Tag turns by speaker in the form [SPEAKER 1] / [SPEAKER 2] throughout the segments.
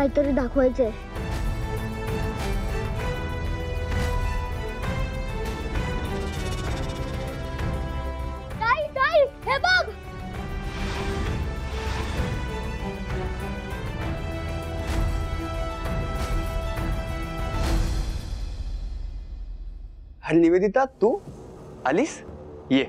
[SPEAKER 1] काहीतरी दाखवायचंय. ताई ताई हे बघ.
[SPEAKER 2] अरे निवेदिता, तू आलीस? ये.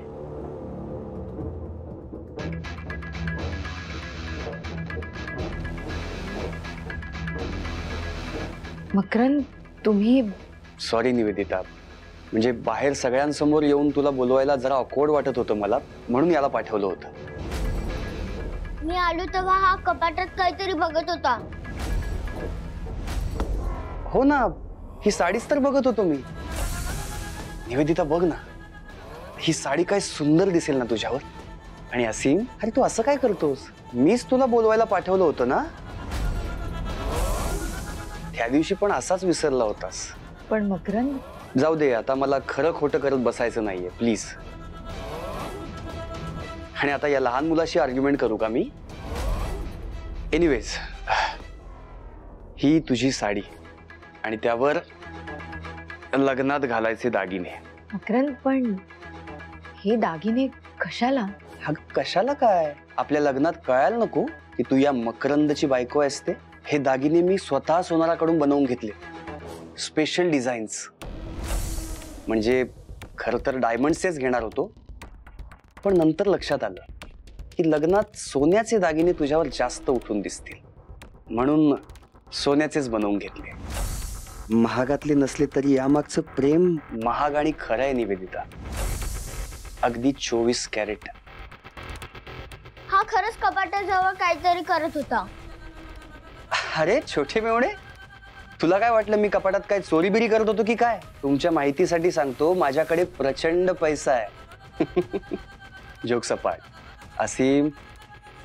[SPEAKER 3] मकरंद, तुम्ही?
[SPEAKER 2] सॉरी निवेदिता, म्हणजे बाहेर सगळ्यांसमोर येऊन तुला बोलवायला जरा ऑकवर्ड वाटत होतं मला, म्हणून याला पाठवलं होतं.
[SPEAKER 1] मी आलो तेव्हा हा कपाटात काहीतरी बघत होता.
[SPEAKER 2] हो ना, ही साडीच तर बघत होतो मी. निवेदिता बघ ना, ही साडी काय सुंदर दिसेल ना तुझ्यावर. आणि असीम, अरे तू असं काय करतोस? मीच तुला बोलवायला पाठवलं होतं ना. त्या दिवशी पण असाच विसरला होतास.
[SPEAKER 3] पण मकरंद,
[SPEAKER 2] जाऊ दे, आता मला खरं खोटं करत बसायचं नाहीये प्लीज. आणि आता या लहान मुलाशी आर्ग्युमेंट करू का मी? एनिवेज, ही तुझी साडी आणि त्यावर लग्नात घालायचे दागिने.
[SPEAKER 3] मकरंद, पण हे दागिने कशाला?
[SPEAKER 2] कशाला काय? आपल्या लग्नात कळायला नको की तू या मकरंदची बायको आहेस ते. हे दागिने मी स्वतः सोनाराकडून बनवून घेतले, स्पेशल डिझाईन्स. म्हणजे खरं तर डायमंड्सचेच घेणार होतो, पण नंतर लक्षात आलं की लग्नात सोन्याचे दागिने तुझ्यावर जास्त उठून दिसतील, म्हणून सोन्याचेच बनवून घेतले. महागातले नसले तरी यामागचं प्रेम महाग आणि खरं आहे निवेदिता. अगदी 24 कॅरेट.
[SPEAKER 1] हा खरंच कपाटाजवळ काहीतरी करत होता.
[SPEAKER 2] अरे छोटे मेवणे, तुला काय वाटलं मी कपाटात काय चोरी बिरी करत होतो की काय? तुमच्या माहितीसाठी सांगतो, माझ्याकडे प्रचंड पैसा आहे. जोक सपाट. असीम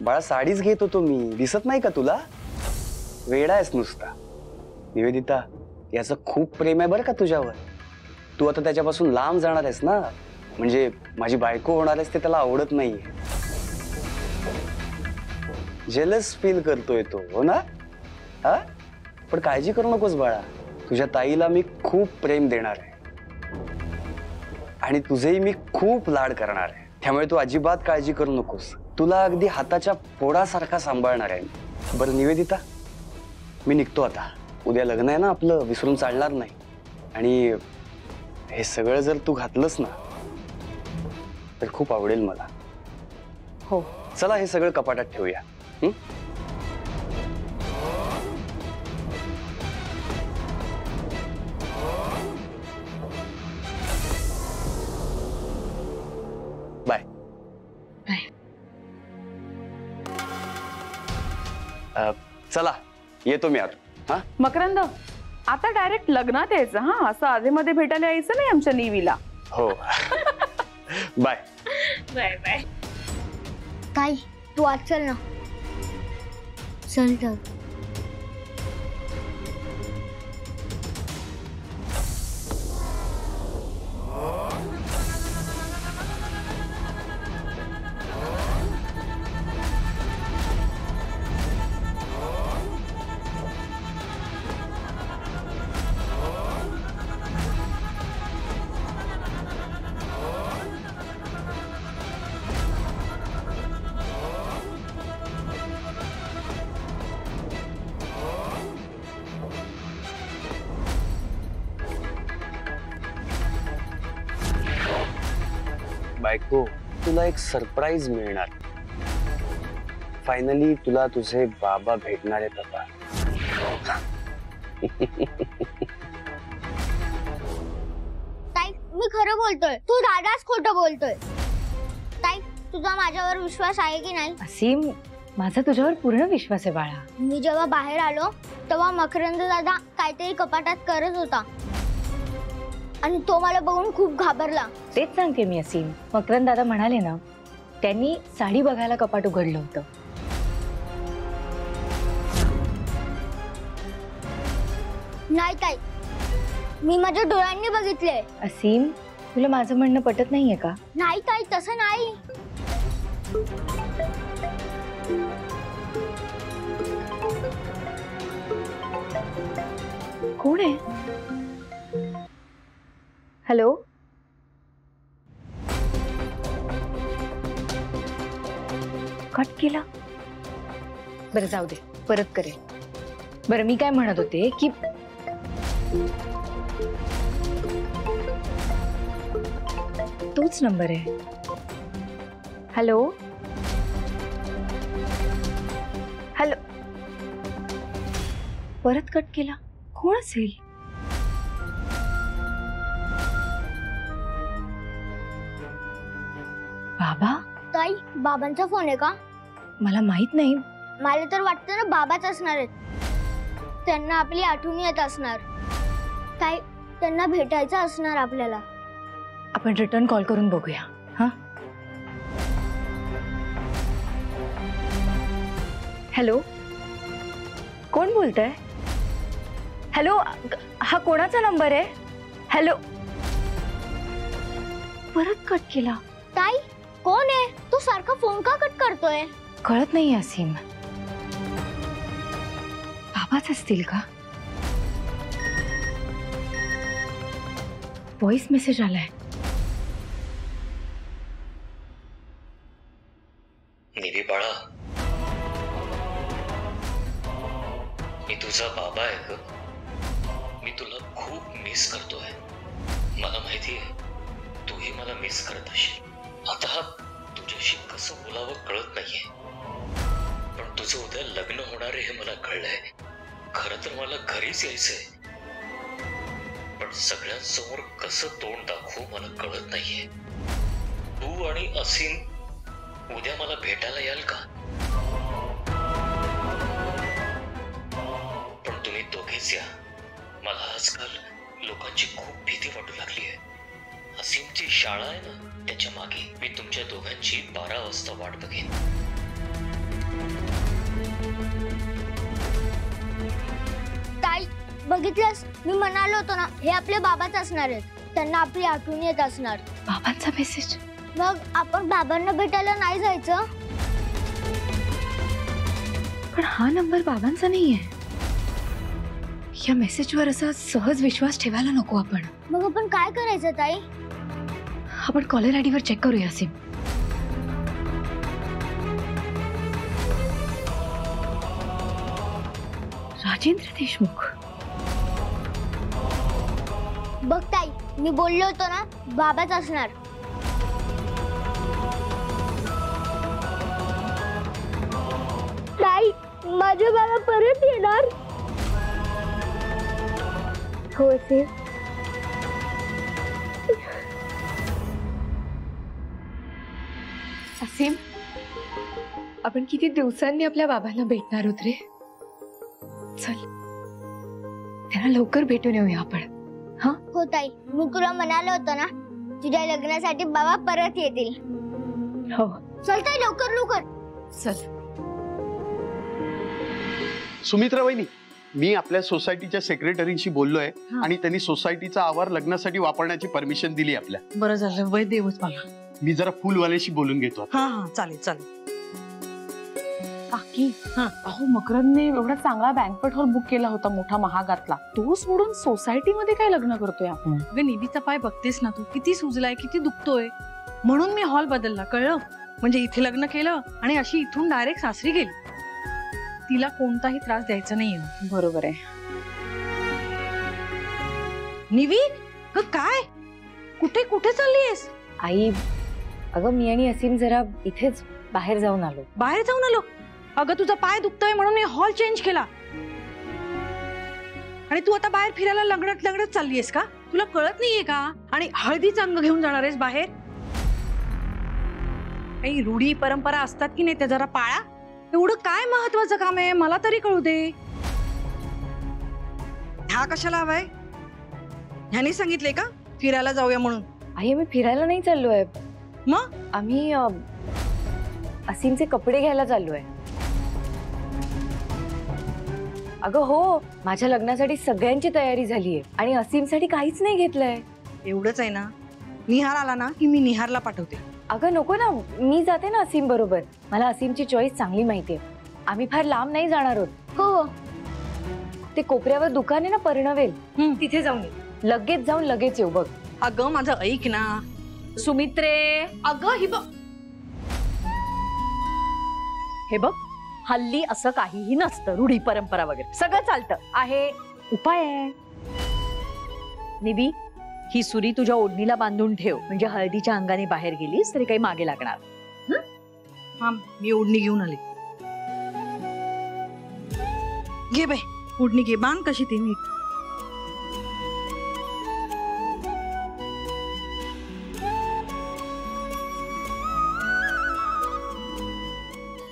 [SPEAKER 2] बाळा, साडीच घेत होतो मी, दिसत नाही का तुला? वेडा आहेस नुसता. निवेदिता, याचं खूप प्रेम आहे बरं का तुझ्यावर. तू आता त्याच्यापासून लांब जाणार आहेस ना, म्हणजे माझी बायको होणार आहेस ते त्याला आवडत नाहीये. जेलस फील करतोय तो, हो ना? हा, पण काळजी करू नकोस बाळा, तुझ्या ताईला मी खूप प्रेम देणार आहे आणि तुझेही मी खूप लाड करणार आहे. त्यामुळे तू अजिबात काळजी करू नकोस. तुला अगदी हाताच्या पोळासारखा सांभाळणार आहे. बरं निवेदिता, मी निघतो आता. उद्या लग्न आहे ना आपलं, विसरून चालणार नाही. आणि हे सगळं जर तू घातलंस ना तर खूप आवडेल मला.
[SPEAKER 3] हो,
[SPEAKER 2] चला हे सगळं कपाटात ठेवूया. Bye
[SPEAKER 3] bye.
[SPEAKER 2] चला येतो मी आता. हा
[SPEAKER 4] मकरंद, आता डायरेक्ट लग्नात यायचं. हा, असं आधी मध्ये भेटायला यायचं नाही आमच्या नीवीला.
[SPEAKER 2] हो. Bye
[SPEAKER 4] bye bye.
[SPEAKER 1] ताई तू आज चल ना. चल तर.
[SPEAKER 2] बायको, तुला एक सरप्राईज मिळणार. फायनली तुला तुझे बाबा भेटणार आहेत आता.
[SPEAKER 1] ताई मी खरं बोलतोय, तू दादाच खोटं बोलतोय. ताई तुझा माझ्यावर विश्वास आहे की नाही?
[SPEAKER 3] असीम, माझा तुझ्यावर पूर्ण विश्वास आहे बाळा.
[SPEAKER 1] मी जेव्हा बाहेर आलो तेव्हा मकरंद दादा काहीतरी कपाटात करत होता आणि तो मला बघून खूप घाबरला.
[SPEAKER 3] तेच सांगते मी असीम. मकरंद दादा म्हणाले ना, त्यांनी साडी बघायला कपाट उघडलं होतं.
[SPEAKER 1] नाही ताई, मी माझ्या डोळ्यांनी बघितले.
[SPEAKER 3] असीम, तुला माझं म्हणणं पटत नाहीये का?
[SPEAKER 1] नाही ताई, तसं नाही.
[SPEAKER 3] कोण आहे? हॅलो, कट केला. बरं जाऊ दे, परत करेल. बरं मी काय म्हणत होते की तोच नंबर आहे. हॅलो हॅलो, परत कट केला. कोण असेल? बाबा?
[SPEAKER 1] ताई, बाबांचा फोन आहे का?
[SPEAKER 3] मला माहित नाही.
[SPEAKER 1] मला तर वाटतं ना बाबाच असणार आहेत. त्यांना आपली आठवण येत असणार. ताई, त्यांना भेटायचं असणार आपल्याला.
[SPEAKER 3] आपण रिटर्न कॉल करून बघूया. हा, हॅलो, कोण बोलतंय? हॅलो, हा कोणाचा नंबर आहे? हॅलो, परत कट केला.
[SPEAKER 1] ताई, कोण आहे? तू सारखा फोन का कट करतोय?
[SPEAKER 3] कळत नाही असीम. बाबाच असतील का? व्हॉइस मेसेज आलाय.
[SPEAKER 5] निवी बाळा, मी तुझा बाबा आहे ग. मी तुला खूप मिस करतोय. मला माहिती आहे तूही मला मिस करत असशील. आता तुझ्याशी कसं बोलावं कळत नाहीये. पण तुझं उद्या लग्न होणार आहे हे मला कळलंय. खरं तर मला घरीच यायचंय, पण सगळ्यांसमोर कसं तोंड दाखवू मला कळत नाहीये. तू आणि असीम उद्या मला भेटायला याल का? पण तुम्ही दोघेच या. मला आजकाल लोकांची खूप भीती वाटू लागली आहे. असीमची शाळा आहे ना, त्याच्या मागे मी तुमच्या दोघांची 12 वाजता वाट बघेन.
[SPEAKER 1] ताई, बघितलंस, मी म्हणालो होतो ना हे आपले बाबाच असणार आहेत. त्यांना आपली आठवण येत असणार.
[SPEAKER 3] बाबांचा मेसेज.
[SPEAKER 1] मग आपण बाबांना भेटायला नाही जायचं?
[SPEAKER 3] पण हा नंबर बाबांचा नाहीये. या मेसेजवर असा सहज विश्वास ठेवायला नको आपण.
[SPEAKER 1] मग आपण काय करायचं ताई?
[SPEAKER 3] आपण कॉलर आयडी वर चेक करूया. असीम, राजेंद्र देशमुख.
[SPEAKER 1] बघ ताई, मी बोललो होतो ना बाबाच असणार. ताई, माझे बाबा परत येणार? हो असेल.
[SPEAKER 3] असीम, आपण किती दिवसांनी आपल्या बाबांना भेटणार होत रे. चल, त्यांना लवकर भेटून येऊया आपण. हा
[SPEAKER 1] हो ताई, मी तुला म्हणालो होतो ना तुझ्या लग्नासाठी बाबा परत येतील.
[SPEAKER 3] हो,
[SPEAKER 1] चल ताई, लवकर लवकर
[SPEAKER 3] चल.
[SPEAKER 6] सुमित्रा वहिनी, मी आपल्या सोसायटीच्या सेक्रेटरीशी बोललोय आणि त्यांनी सोसायटीचा आवार लग्नासाठी वापरण्याची परमिशन दिली आपल्या.
[SPEAKER 7] बरं झालं, वय देवच मला.
[SPEAKER 6] मी जरा फुलवाल्याशी बोलून घेतो आता.
[SPEAKER 7] हा हा, चालेल चालेल.
[SPEAKER 4] काकी, अहो मकरंदने एवढा चांगला बँकवेट हॉल बुक केला होता, मोठा महागातला. तो सोडून सोसायटीमध्ये काय लग्न करतोय आपण?
[SPEAKER 7] अगं निवीचा पाय बघतेस ना तू, किती सुजलाय, किती दुखतोय. म्हणून मी हॉल बदलला, कळलं? म्हणजे इथे लग्न केलं आणि अशी इथून डायरेक्ट सासरी गेली. तिला कोणताही त्रास द्यायचा नाहीये.
[SPEAKER 4] बरोबर आहे.
[SPEAKER 7] निवी, काय कुठे कुठे चाललीयस?
[SPEAKER 3] आई, अगं मी आणि असीम जरा इथेच बाहेर जाऊन आलो.
[SPEAKER 7] बाहेर जाऊन आलो? अगं तुझा पाय दुखतोय म्हणून मी हॉल चेंज केला आणि तू आता बाहेर फिरायला लंगडत लंगडत चाललीयस का? तुला कळत नाहीये का? आणि हळदीचा अंग घेऊन जाणार आहेस बाहेर? काही रूढी परंपरा असतात की नाही, त्या जरा पाळा. एवढं काय महत्वाचं काम आहे मला तरी कळू दे. हा कशाला हवाय? ह्याने सांगितले का फिरायला जाऊया म्हणून?
[SPEAKER 3] आई, आम्ही फिरायला नाही चाललोय.
[SPEAKER 7] मग
[SPEAKER 3] आम्ही असीमचे कपडे घ्यायला चाललोय. अगं हो, माझ्या लग्नासाठी सगळ्यांची तयारी झालीये आणि असीमसाठी काहीच नाही घेतलंय.
[SPEAKER 7] एवढंच आहे ना, निहार आला ना की मी निहारला पाठवते.
[SPEAKER 3] अगं नको ना, मी जाते ना असीम बरोबर. मला असीमची चॉईस चांगली माहितीये. आम्ही फार लांब नाही जाणार आहोत.
[SPEAKER 1] हो हो
[SPEAKER 3] ते कोपऱ्यावर दुकान आहे ना पर्णवेल, तिथे जाऊन ये. लगेच जाऊन लगेच येऊ बघ.
[SPEAKER 7] अगं माझं ऐक ना.
[SPEAKER 3] सुमित्रे,
[SPEAKER 7] अगं ही बघ.
[SPEAKER 3] हे बघ, हल्ली असं काहीही नसतं. रूढी परंपरा वगैरे सगळं चालतं. आहे उपाय आहे. निबी, ही सुरी तुझ्या ओढणीला बांधून ठेव, म्हणजे हळदीच्या अंगाने बाहेर गेलीस तरी काही मागे लागणार.
[SPEAKER 7] हा, मी ओढणी घेऊन आले. घे बाई ओढणी घे, बांध कशी ती नीट.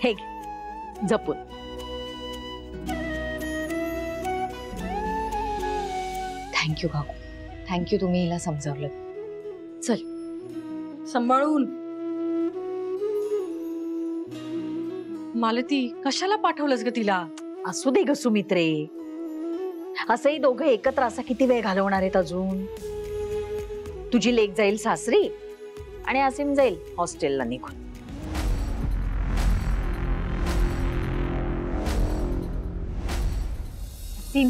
[SPEAKER 3] हे घे, जपून. थँक्यू काकू, थँक्यू, तुम्ही हिला समजावलं. चल
[SPEAKER 7] सांभाळून. मालती, कशाला पाठवलंस ग तिला?
[SPEAKER 3] असू दे ग सुमित्रे, असंही दोघं एकत्र असा किती वेळ घालवणार आहेत अजून. तुझी लेक जाईल सासरी आणि असीम जाईल हॉस्टेलला निघून. असीम,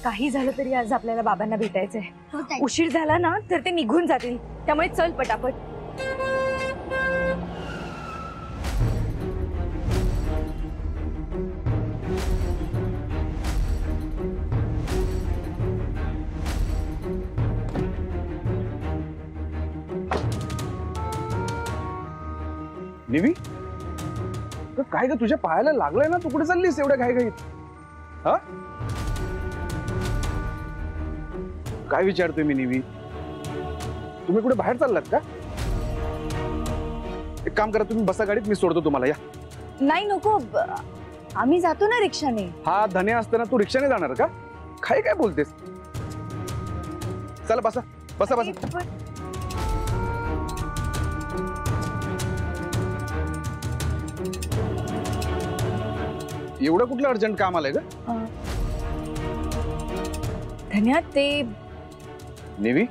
[SPEAKER 3] काही झालं तरी आज आपल्याला बाबांना भेटायचंय. उशीर झाला ना तर ते निघून जातील, त्यामुळे चल पटापट.
[SPEAKER 8] निवी, काय ग तुझ्या पायाला लागलंय ना, तू कुठे चाललीस एवढ्या घाईघाईत? हा, काय विचारतोय मी निवी? तुम्ही कुठे बाहेर चाललात का? एक काम करा, तुम्ही बसा गाडीत, मी सोडतो तुम्हाला. या.
[SPEAKER 3] नाही नको, आम्ही जातो ना रिक्षाने.
[SPEAKER 8] हा धन्या असताना तू रिक्षाने जाणार का? काय बोलतेस? चला बसा बसा बसा. एवढं कुठलं अर्जंट काम आलंय ग?
[SPEAKER 3] धन्या, ते
[SPEAKER 8] नेवी,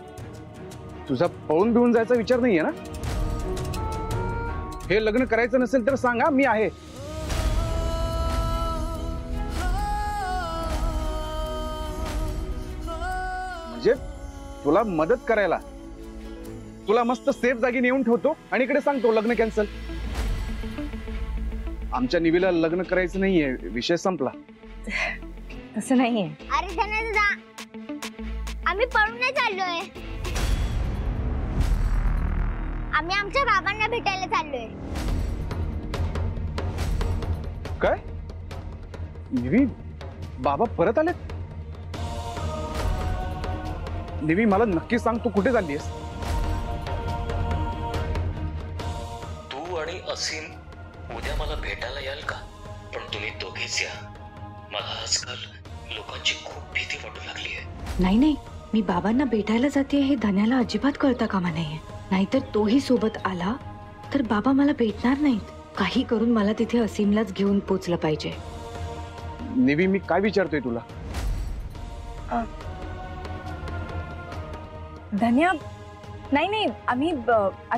[SPEAKER 8] तुझा पळून बिळून जायचा विचार नाहीये ना? हे लग्न करायचं नसेल तर सांगा, मी आहे. म्हणजे तुला मदत करायला, तुला मस्त सेफ जागी नेऊन ठेवतो आणि इकडे सांगतो लग्न कॅन्सल. आमच्या निवीला लग्न करायचं नाहीये, विषय संपला.
[SPEAKER 3] तसं नाहीये.
[SPEAKER 1] अरे धन्या दादा, आम्ही पळून नाही चाललोय, आम्ही आमच्या बाबांना भेटायला चाललोय.
[SPEAKER 8] काय? निवी, बाबा परत आलेत? निवी, मला नक्की सांग, तू कुठे चाललीस?
[SPEAKER 5] तू आणि असीम उद्या मला भेटायला याल का? पण तुम्ही दोघेच या. मला आजकाल लोकांची खूप भीती वाटू लागली आहे.
[SPEAKER 9] नाही, मी बाबांना भेटायला जाते हे धन्याला अजिबात कळता कामा नाहीये. नाहीतर तोही सोबत आला तर बाबा मला भेटणार नाहीत. काही करून मला तिथे असीमलाच घेऊन पोचलं पाहिजे.
[SPEAKER 8] निवी, मी काय विचारतोय तुला?
[SPEAKER 3] धन्या, नाही, आम्ही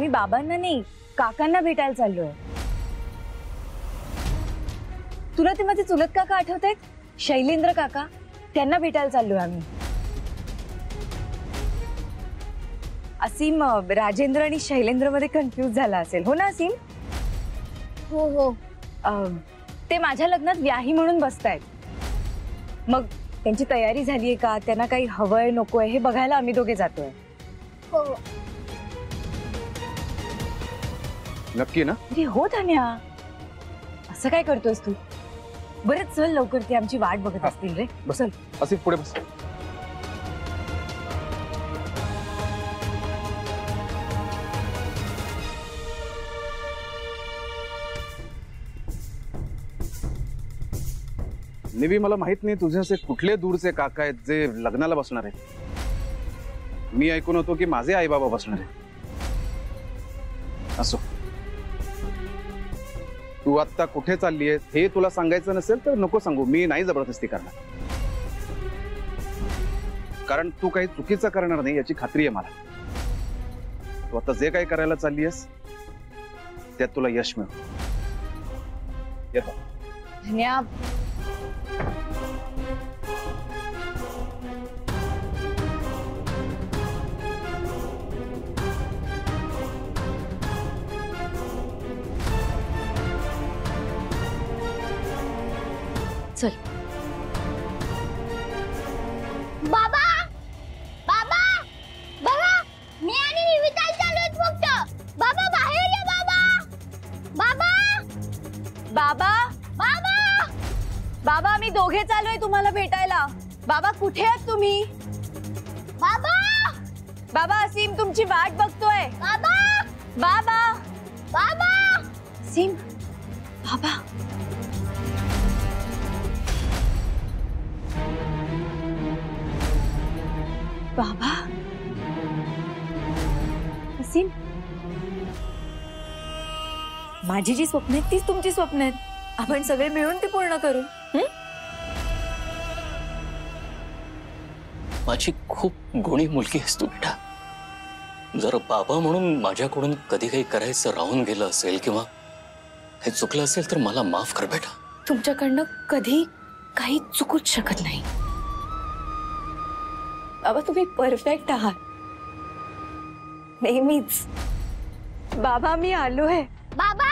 [SPEAKER 3] बाबांना नाही, काकांना भेटायला चाललोय. तुला ते माझे चुलत काका आठवत आहेत? शैलेंद्र काका, त्यांना भेटायला चाललोय आम्ही. असीम राजेंद्र आणि शैलेंद्र मध्ये कन्फ्युज झाला असेल, हो ना असीम?
[SPEAKER 1] हो.
[SPEAKER 3] ते माझ्या लग्नात व्याही म्हणून बसतायत. मग त्यांची तयारी झालीये का, त्यांना काही हवंय नकोय हे बघायला आम्ही दोघे जातोय.
[SPEAKER 1] हो.
[SPEAKER 8] नक्की ना?
[SPEAKER 3] अरे हो धन्या, असं काय करतोयस तू? बरं चल लवकर, ते आमची वाट बघत असतील रे.
[SPEAKER 8] चल असीम, पुढे बस. निवी, मला माहित नाही तुझे असे कुठले दूरचे काका आहेत जे लग्नाला बसणार आहेत. मी ऐकून होतो की माझे आई बाबा बसणार आहेत. असो, तू आता कुठे चालली आहेस हे तुला सांगायचं नसेल तर नको सांगू, मी नाही जबरदस्ती करणार. कारण तू काही चुकीचं करणार नाही याची खात्री आहे मला. तू आता जे काही करायला चालली आहेस त्यात तुला यश मिळेल. येतो.
[SPEAKER 3] धन्या,
[SPEAKER 7] चल.
[SPEAKER 1] बाबा बाबा बघा मी आणि निविता चाललोत फक्त. बाबा बाहेर ये बाबा. बाबा
[SPEAKER 3] बाबा
[SPEAKER 1] बाबा
[SPEAKER 3] बाबा आम्ही दोघे चाललोय तुम्हाला भेटायला. बाबा कुठे आहात तुम्ही?
[SPEAKER 1] बाबा
[SPEAKER 3] बाबा असीम तुमची वाट बघतोय.
[SPEAKER 1] बाबा
[SPEAKER 3] बाबा
[SPEAKER 1] बाबा
[SPEAKER 3] असीम बाबा. बाबा असीम माझी जी स्वप्न आहेत तीच तुमची स्वप्न आहेत. आपण सगळे मिळून ती पूर्ण करू.
[SPEAKER 5] माझी खूप गुणी मुलगी आहेस तू बेटा. जर बाबा म्हणून माझ्याकडून कधी काही करायचं राहून गेलं असेल किंवा हे चुकलं असेल तर मला माफ कर बेटा.
[SPEAKER 9] तुमच्याकडनं कधी काही चुकूच शकत नाही बाबा. तुम्ही परफेक्ट आहात नेहमीच.
[SPEAKER 3] बाबा मी आलोय.
[SPEAKER 1] बाबा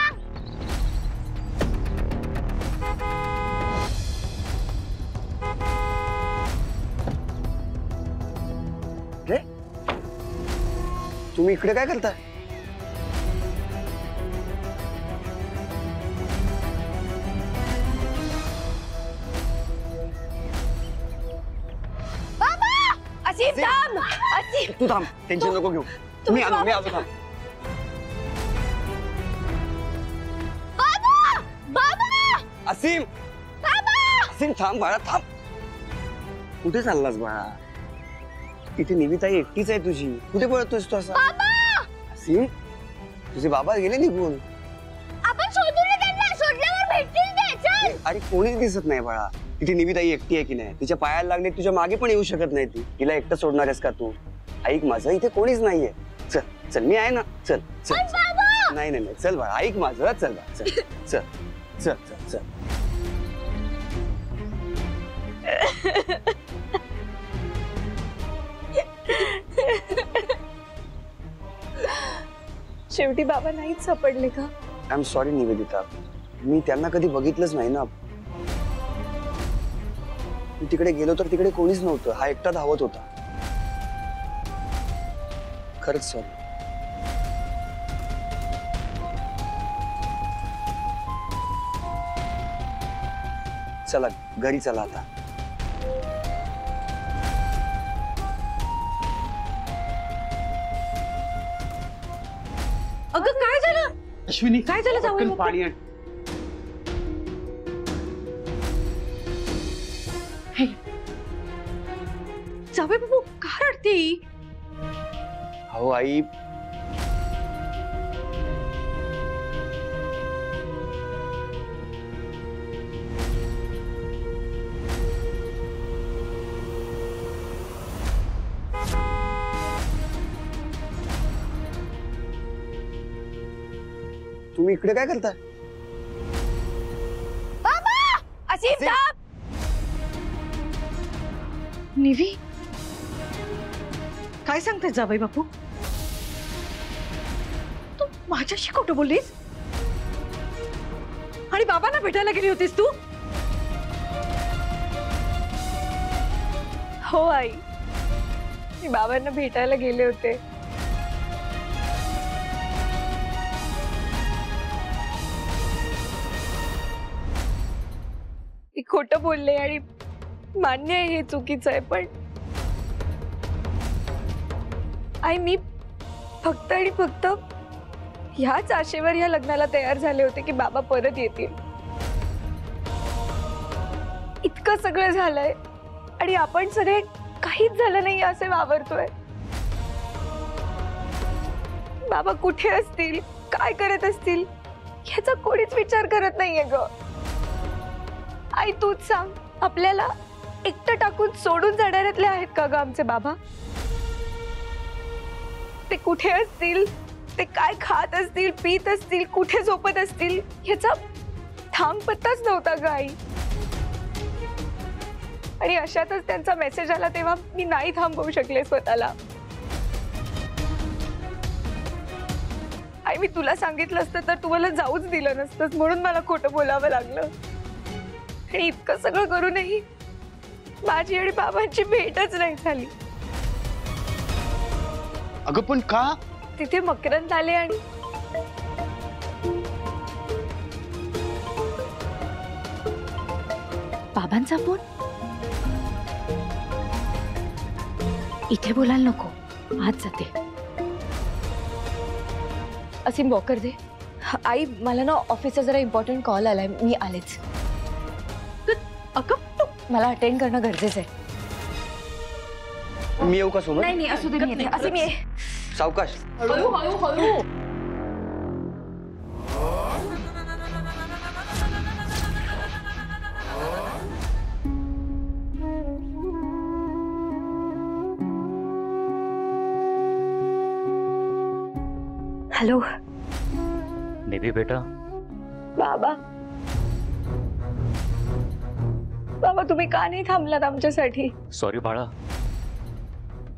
[SPEAKER 2] रे तुम्ही इकडे काय करताय?
[SPEAKER 3] असीम थांब. असीम
[SPEAKER 2] तू थांब, टेन्शन नको घेऊ. मी आलो थांब.
[SPEAKER 1] बाबा बाबा
[SPEAKER 2] असीम असीम थांब बाळा थांब. कुठे चाललास बाळा? इथे निविताई एकटीच आहे तुझी. कुठे पळतोयस तू असा? असीम तुझे बाबा गेले निघून.
[SPEAKER 1] आपण शोधून त्यांना. शोधल्यावर भेटतील ते. चल.
[SPEAKER 2] अरे कोणीच दिसत नाही बाळा. तिथे निविताई एकटी आहे की नाही? तिच्या पायाला लागले तुझ्या मागे पण येऊ शकत नाही ती. तिला एकटं सोडणार आहेस का तू? ऐक माझं, इथे कोणीच नाहीये. चल चल मी आहे ना. चल चल नाही नाही नाही चल बाळा ऐक माझं. चल बाळा चल चल चल चल चल.
[SPEAKER 3] शेवटी बाबा नाहीच सापडले का?
[SPEAKER 2] I am sorry Nivedita. मी त्यांना कधी बघितलंच नाही ना. मी तिकडे गेलो तर तिकडे कोणीच नव्हतं. हा एकटा धावत होता. खरंच सॉरी. चला घरी चला आता.
[SPEAKER 7] अगं काय झालं?
[SPEAKER 6] अश्विनी
[SPEAKER 7] काय झालं जावई
[SPEAKER 6] पटकन
[SPEAKER 7] बापू?
[SPEAKER 6] पाणी आण.
[SPEAKER 7] जावई बाबू का रडते?
[SPEAKER 2] हो आई. तुम्ही इकडे काय करताय?
[SPEAKER 3] असीम थांब.
[SPEAKER 7] निवी काय सांगताय जावई बापू? तू माझ्याशी खोटं बोललीस आणि बाबांना भेटायला गेली होतीस तू?
[SPEAKER 3] हो आई मी बाबांना भेटायला गेले होते. मी खोटं बोलले आणि मान्य आहे हे चुकीचं आहे. पण आई मी फक्त आणि फक्त ह्याच आशेवर या लग्नाला तयार झाले होते की बाबा परत येतील. इतकं सगळं झालंय आणि आपण सगळे काहीच झालं नाही असे वावरतोय. बाबा कुठे असतील, काय करत असतील ह्याचा कोणीच विचार करत नाहीये ग. आई तूच सांग, आपल्याला एकटं टाकून सोडून जाणाऱ्यातले आहेत का ग आमचे बाबा? ते कुठे असतील, ते काय खात असतील, पीत असतील, कुठे झोपत असतील ह्याचा थांग पत्ताच नव्हता ग आई. आणि अशातच त्यांचा मेसेज आला तेव्हा मी नाही थांबवू शकले स्वतःला. आई मी तुला सांगितलं असतं तर तू मला जाऊच दिलं नसतंस, म्हणून मला खोटं बोलावं लागलं.
[SPEAKER 9] आणि इतकं सगळं करूनही माझी आणि बाबांची भेटच नाही झाली.
[SPEAKER 6] अगं पण का?
[SPEAKER 9] तिथे मकरंद आले आणि बाबांचा फोन. इथे बोलायला नको, आज जाते. असीम वॉकर दे. आई मला ना ऑफिसचा जरा इम्पॉर्टंट कॉल आलाय, मी आलेच. मला अटेंड करणं गरजेचं आहे.
[SPEAKER 2] मी येऊ का सोबत?
[SPEAKER 9] नाही असू दे, मी येते. असीम ये.
[SPEAKER 2] सावकाश.
[SPEAKER 4] हळू हळू हळू.
[SPEAKER 9] हॅलो
[SPEAKER 5] निधी बेटा.
[SPEAKER 9] बाबा. बाबा तुम्ही का नाही थांबलात आमच्यासाठी?
[SPEAKER 5] सॉरी बाळा,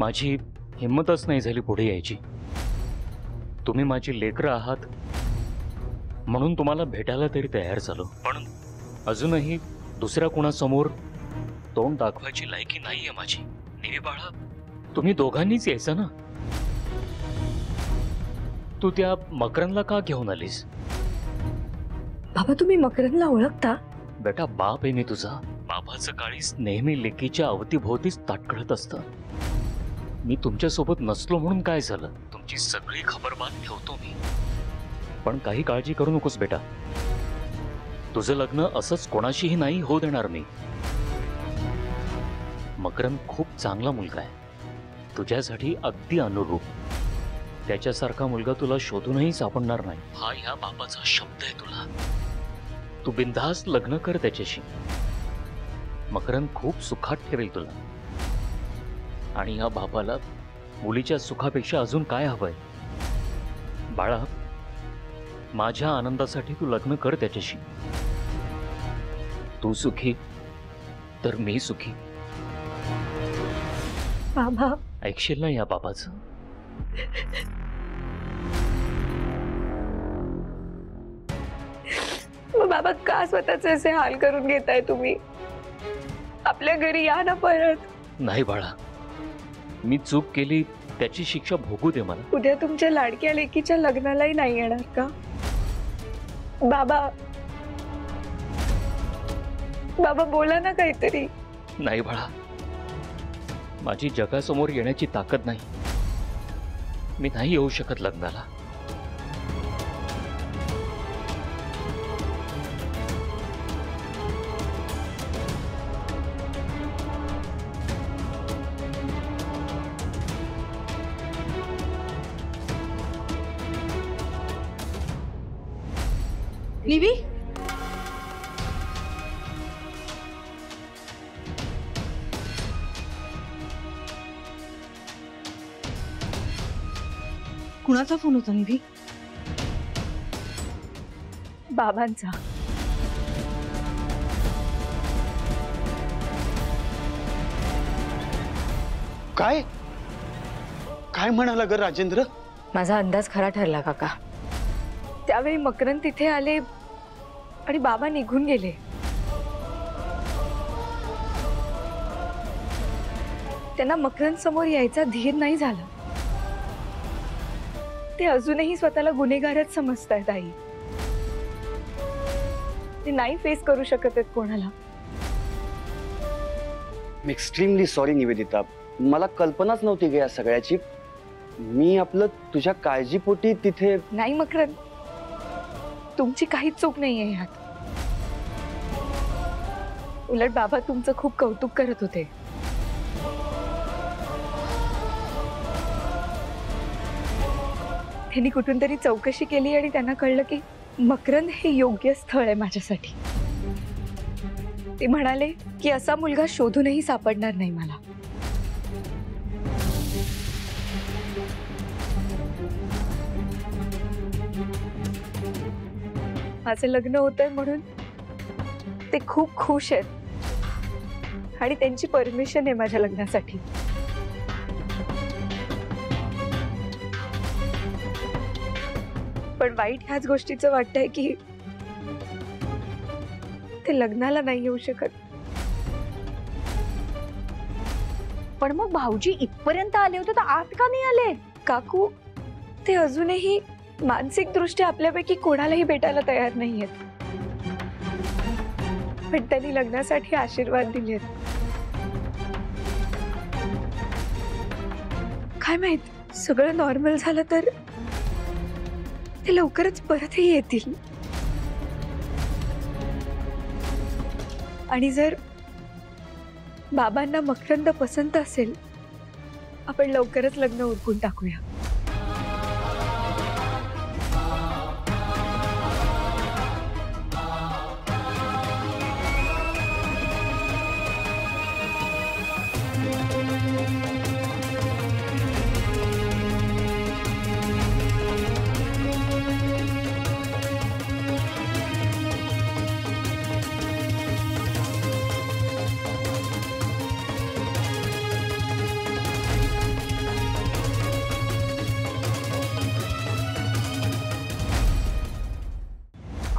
[SPEAKER 5] माझी हिंमतच नाही झाली पुढे यायची. तुम्ही माझी लेकरं आहात म्हणून तुम्हाला भेटायला तरी तयार झालो, पण अजूनही दुसऱ्या कुणासमोर तोंड दाखवायची लायकी नाहीये माझी. निधी बाळा, तुम्ही दोघांनीच यायचं ना. तू त्या मकरंदला का घेऊन आलीस?
[SPEAKER 9] बाबा तुम्ही मकरंदला ओळखता?
[SPEAKER 5] बेटा, बाप आहे मी तुझा. बाबाचं काळीस नेहमी लेकीच्या अवतीभोवतीच ताटकळत असतं. मी तुमच्यासोबत नसलो म्हणून काय झालं? तुमची सगळी खबरबात ठेवतो मी, पण काही काळजी करू नकोस बेटा. तुझं लग्न असंच कोणाशीही नाही होऊ देणार मी. मकरंद खूप चांगला मुलगा आहे, तुझ्यासाठी अगदी अनुरूप. त्याच्यासारखा मुलगा तुला शोधूनही सापडणार नाही, हा ह्या बापाचा शब्द आहे तुला. तू बिनधास्त लग्न कर त्याच्याशी. मकरंद खूप सुखात ठेवेल तुला. आणि या बापाला मुलीच्या सुखापेक्षा अजून काय हवंय? बाळा, माझ्या आनंदासाठी तू लग्न कर त्याच्याशी. तू सुखी तर मी सुखी.
[SPEAKER 9] बाबा
[SPEAKER 5] ऐकशील ना या बाबाचं?
[SPEAKER 9] बाबा का स्वतःचे असे हाल करून घेताय तुम्ही? आपल्या घरी या ना परत.
[SPEAKER 5] नाही बाळा, मी चूक केली त्याची शिक्षा भोगू दे मला.
[SPEAKER 9] उद्या तुमच्या लाडक्या लेकीच्या लग्नालाही नाही येणार का बाबा? बाबा बोला ना काहीतरी.
[SPEAKER 5] नाही बाळा, माझी जगासमोर येण्याची ताकद नाही. मी नाही येऊ शकत लग्नाला.
[SPEAKER 7] निवी, कुणाचा फोन होता निवी?
[SPEAKER 9] बाबांचा.
[SPEAKER 6] काय काय म्हणाला ग राजेंद्र?
[SPEAKER 9] माझा अंदाज खरा ठरला काका. त्यावेळी मकरंद तिथे आले आणि बाबा निघून गेले. त्यांना मकरंद समोर यायचा धीर नाही झाला. ते अजूनही स्वतःला गुन्हेगारच समजतायत आई. ते नाही फेस करू शकत आहेत कोणाला.
[SPEAKER 2] एक्स्ट्रीमली सॉरी निवेदिता, मला कल्पनाच नव्हती ग या सगळ्याची. मी आपलं तुझ्या काळजीपोटी तिथे.
[SPEAKER 9] नाही मकरंद, तुमची काहीच चूक नाहीये यात. उलट बाबा तुमचं खूप कौतुक करत होते. त्यांनी कुठून तरी चौकशी केली आणि त्यांना कळलं की मकरंद हे योग्य स्थळ आहे माझ्यासाठी. ते म्हणाले की असा मुलगा शोधूनही सापडणार नाही मला. माझं लग्न होतंय म्हणून ते खूप खुश आहेत आणि त्यांची परमिशन आहे माझ्या लग्नासाठी. पण वाईट ह्याच गोष्टीचं वाटतंय की ते लग्नाला नाही येऊ शकत.
[SPEAKER 3] पण मग भाऊजी इथपर्यंत आले होते तर आत का नाही आले?
[SPEAKER 9] काकू, ते अजूनही मानसिक दृष्ट्या आपल्यापैकी कोणालाही भेटायला तयार नाहीयेत. पण त्यांनी लग्नासाठी आशीर्वाद दिलेत. काय माहित, सगळं नॉर्मल झालं तर ते लवकरच परतही येतील. आणि जर बाबांना मकरंद पसंत असेल, आपण लवकरच लग्न उरकून टाकूया.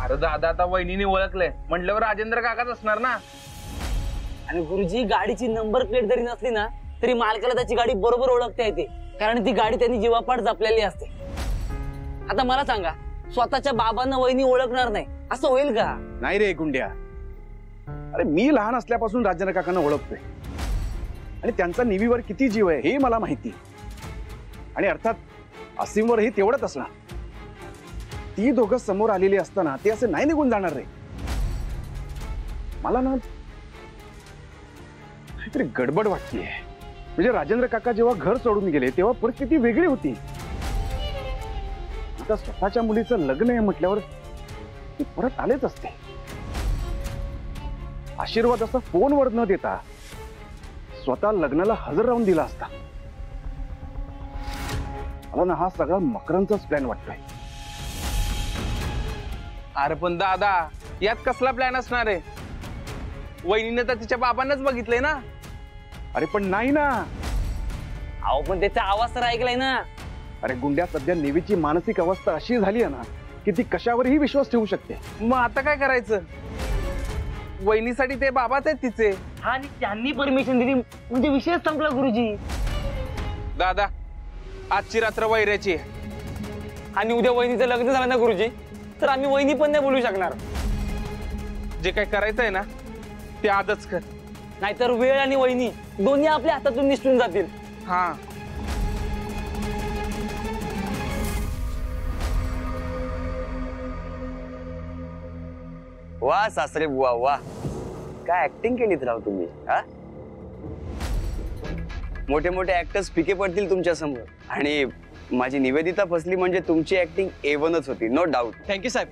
[SPEAKER 10] अरे दादा, आता वहिनीने ओळखलंय म्हटल्यावर राजेंद्र काकाच असणार ना.
[SPEAKER 11] आणि गुरुजी, गाडीची नंबर प्लेट जरी नसली ना तरी मालकाला त्याची गाडी बरोबर ओळखता येते, कारण ती गाडी त्यांनी जीवापाड जपलेली असते. आता मला सांगा, स्वतःच्या बाबांना वहिनी ओळखणार नाही असं होईल का?
[SPEAKER 8] नाही रे गुंड्या, अरे मी लहान असल्यापासून राजेंद्र काकांना ओळखतोय आणि त्यांचा निवीवर किती जीव आहे हे मला माहिती. आणि अर्थात असीमवरही तेवढंच असणार. ती दोघं समोर आलेली असताना ते असे नाही निघून जाणार रे. मला ना काहीतरी गडबड वाटतेय. म्हणजे राजेंद्र काका जेव्हा घर सोडून गेले तेव्हा परिस्थिती वेगळी होती. आता स्वतःच्या मुलीचं लग्न आहे म्हटल्यावर ती परत आलेच असते. आशीर्वाद असा फोनवर न देता स्वतः लग्नाला हजर राहून दिला असता. मला ना हा सगळा मकरांचाच प्लॅन वाटतोय.
[SPEAKER 10] अरे पण दादा, यात कसला प्लॅन असणार आहे? वहिनीने तर तिच्या बाबांनाच बघितलंय ना.
[SPEAKER 8] अरे पण नाही ना.
[SPEAKER 11] अहो पण त्याचा आवाज तर ऐकलाय ना.
[SPEAKER 8] अरे गुंड्या, सध्या नेवीची मानसिक अवस्था अशी झाली आहे ना की ती कशावरही विश्वास ठेवू शकते.
[SPEAKER 10] मग आता काय करायचं? वहिनीसाठी ते बाबाच आहेत तिचे.
[SPEAKER 11] हा, आणि त्यांनी परमिशन दिली म्हणजे विषय संपला गुरुजी.
[SPEAKER 10] दादा, आजची रात्र वैऱ्याची आहे.
[SPEAKER 11] आणि उद्या वहिनीचं लग्न झालं ना गुरुजी, तर आम्ही वहिनी पण नाही बोलू शकणार.
[SPEAKER 10] जे काय करायचं आहे ना ते आजच कर,
[SPEAKER 11] नाहीतर वेळ आणि वहिनी दोन्ही आपल्या हातातून निसटून जातील.
[SPEAKER 10] हा.
[SPEAKER 2] वा सासरे बुवा, वा काय ऍक्टिंग केलीत राव तुम्ही. हा, मोठे मोठे ऍक्टर्स पिके पडतील तुमच्या समोर. आणि माझी निवेदिता फसली म्हणजे तुमची ऍक्टिंग A1च होती, नो डाऊट.
[SPEAKER 12] थँक्यू साहेब,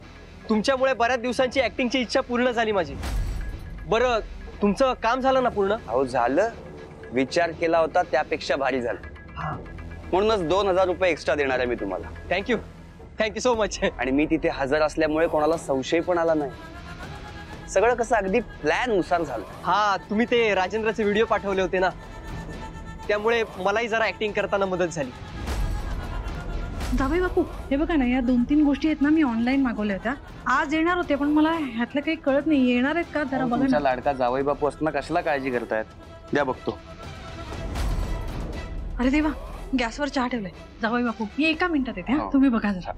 [SPEAKER 12] तुमच्यामुळे बऱ्याच दिवसांची ऍक्टिंगची इच्छा पूर्ण झाली माझी. बरं, तुमचं काम झालं ना पूर्ण?
[SPEAKER 2] अहो झालं. विचार केला होता त्यापेक्षा भारी झालं. म्हणूनच 2000 रुपये एक्स्ट्रा देणार आहे मी तुम्हाला.
[SPEAKER 12] Thank you, thank you so much.
[SPEAKER 2] आणि मी तिथे हजर असल्यामुळे कोणाला संशय पण आला नाही. सगळं कसं अगदी प्लॅन नुसार झालं.
[SPEAKER 12] हा, तुम्ही ते राजेंद्रचे व्हिडिओ पाठवले होते ना, त्यामुळे मलाही जरा ऍक्टिंग करताना मदत झाली.
[SPEAKER 7] जावई बापू, हे बघा ना, या 2-3 गोष्टी आहेत ना, मी ऑनलाईन मागवल्या होत्या. आज येणार होते पण मला ह्यातलं काही कळत नाही. येणार आहेत का जरा बघा
[SPEAKER 2] तुमचा
[SPEAKER 7] ना.
[SPEAKER 2] लाडका जावई बापू असताना कशाला काळजी करतायत? द्या बघतो.
[SPEAKER 7] अरे देवा, गॅसवर चहा ठेवलाय. जावई बापू, मी एका मिनिटात येते. हा, तुम्ही बघा जरा.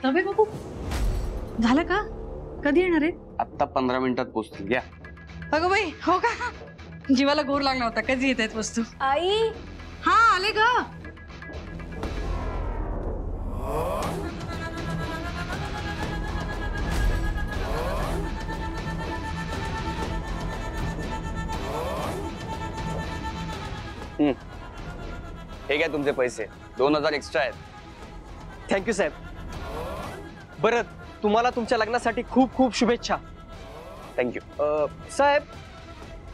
[SPEAKER 7] जावई बापू, झालं का? कधी येणार आहेत?
[SPEAKER 2] आत्ता 15 मिनिटात पोहोचतील. घ्या.
[SPEAKER 7] अगं बाई, हो का? जीवाला गोर लागला होता. कधी येत आहेत वस्तू?
[SPEAKER 9] आई,
[SPEAKER 7] हा आले ग.
[SPEAKER 2] हे घ्या तुमचे पैसे. 2000 एक्स्ट्रा आहेत.
[SPEAKER 12] थँक्यू साहेब. बरं, तुम्हाला तुमच्या लग्नासाठी खूप खूप शुभेच्छा.
[SPEAKER 2] थँक्यू.
[SPEAKER 12] साहेब,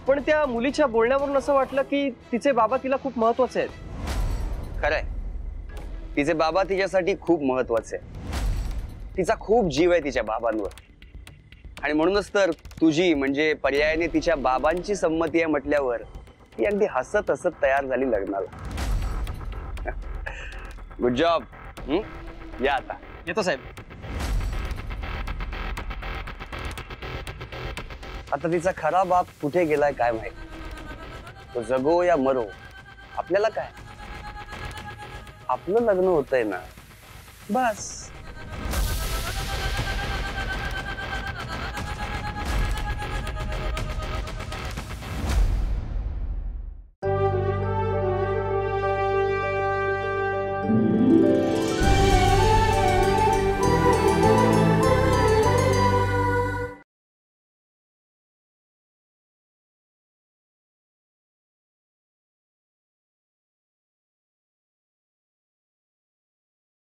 [SPEAKER 12] पण त्या मुलीच्या बोलण्यावरून असं वाटलं की तिचे बाबा तिला खूप महत्वाचे आहेत.
[SPEAKER 2] खरंय, तिचे बाबा तिच्यासाठी खूप महत्वाचे आहे. तिचा खूप जीव आहे तिच्या बाबांवर. आणि म्हणूनच तर तुझी म्हणजे पर्यायाने तिच्या बाबांची संमती आहे म्हटल्यावर ती अगदी हसत हसत तयार झाली लग्नाला. Good job. या आता.
[SPEAKER 12] येतो साहेब.
[SPEAKER 2] आता तिचा खरा बाप कुठे गेलाय काय माहित. तो जगो या मरो आपल्याला काय. आपलं लग्न होतंय ना, बस.